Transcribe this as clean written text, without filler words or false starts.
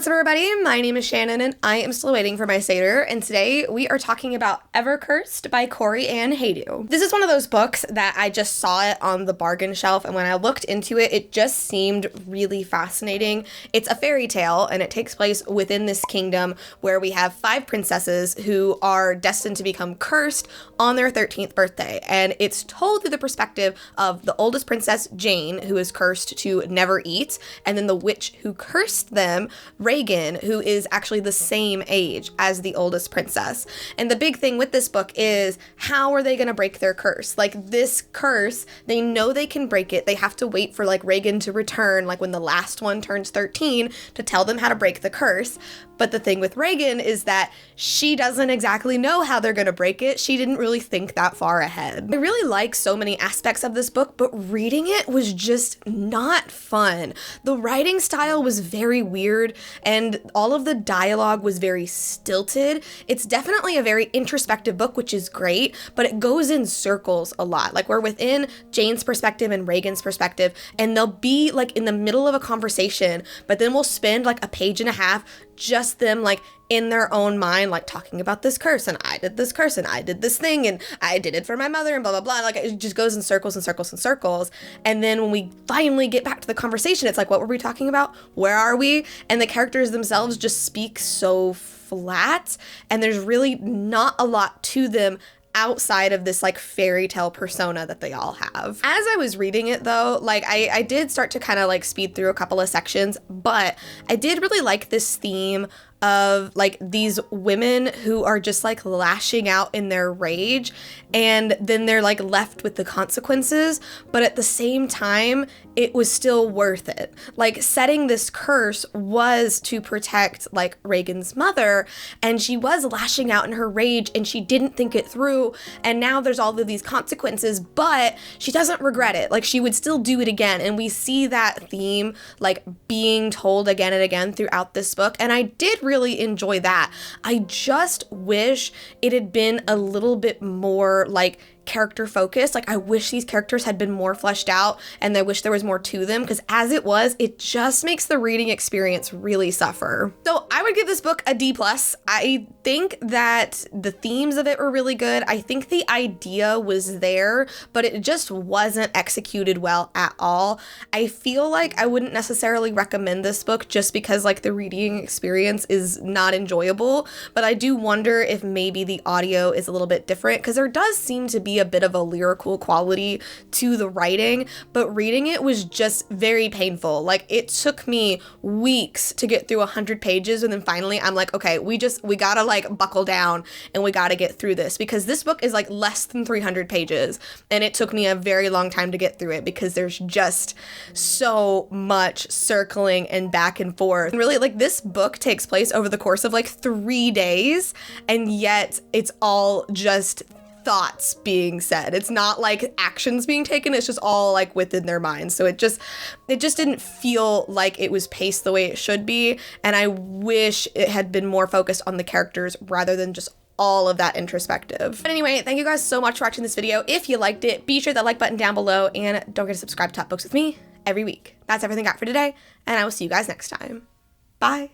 What's up, everybody? My name is Shannon, and I am still waiting for my Satyr, and today we are talking about Ever Cursed by Corey Ann Haydu. This is one of those books that I just saw it on the bargain shelf, and when I looked into it, it just seemed really fascinating. It's a fairy tale, and it takes place within this kingdom where we have 5 princesses who are destined to become cursed on their 13th birthday, and it's told through the perspective of the oldest princess, Jane, who is cursed to never eat, and then the witch who cursed them, Reagan, who is actually the same age as the oldest princess. And the big thing with this book is, how are they going to break their curse? Like, this curse, they know they can break it. They have to wait for, like, Reagan to return, like, when the last one turns 13, to tell them how to break the curse. But the thing with Reagan is that she doesn't exactly know how they're going to break it. She didn't really think that far ahead. I really like so many aspects of this book, but reading it was just not fun. The writing style was very weird, and all of the dialogue was very stilted. It's definitely a very introspective book, which is great, but it goes in circles a lot. Like, we're within Jane's perspective and Reagan's perspective, and they'll be like in the middle of a conversation, but then we'll spend like a page and a half just them like in their own mind, like talking about this curse, and I did this curse, and I did this thing, and I did it for my mother, and blah, blah, blah. Like, it just goes in circles and circles and circles. And then when we finally get back to the conversation, it's like, what were we talking about? Where are we? And the characters themselves just speak so flat, and there's really not a lot to them outside of this like fairy tale persona that they all have. As I was reading it though, like I did start to kind of like speed through a couple of sections, but I did really like this theme of like these women who are just like lashing out in their rage, and then they're like left with the consequences, but at the same time it was still worth it. Like, setting this curse was to protect like Reagan's mother, and she was lashing out in her rage and she didn't think it through, and now there's all of these consequences, but she doesn't regret it. Like, she would still do it again, and we see that theme like being told again and again throughout this book, and I did really enjoy that. I just wish it had been a little bit more like character focused. Like, I wish these characters had been more fleshed out, and I wish there was more to them, because as it was, it just makes the reading experience really suffer. So I would give this book a D+. I think that the themes of it were really good. I think the idea was there, but it just wasn't executed well at all. I feel like I wouldn't necessarily recommend this book just because like the reading experience is not enjoyable, but I do wonder if maybe the audio is a little bit different, because there does seem to be a bit of a lyrical quality to the writing, but reading it was just very painful. Like, it took me weeks to get through 100 pages, and then finally I'm like, okay, we gotta like buckle down and we gotta get through this, because this book is like less than 300 pages, and it took me a very long time to get through it because there's just so much circling and back and forth. And really, like, this book takes place over the course of like 3 days, and yet it's all just thoughts being said. It's not like actions being taken, it's just all like within their minds. So it just didn't feel like it was paced the way it should be, and I wish it had been more focused on the characters rather than just all of that introspective. But anyway, thank you guys so much for watching this video. If you liked it, be sure that like button down below, and don't forget to subscribe to Top Books with me every week. That's everything I got for today, and I will see you guys next time. Bye.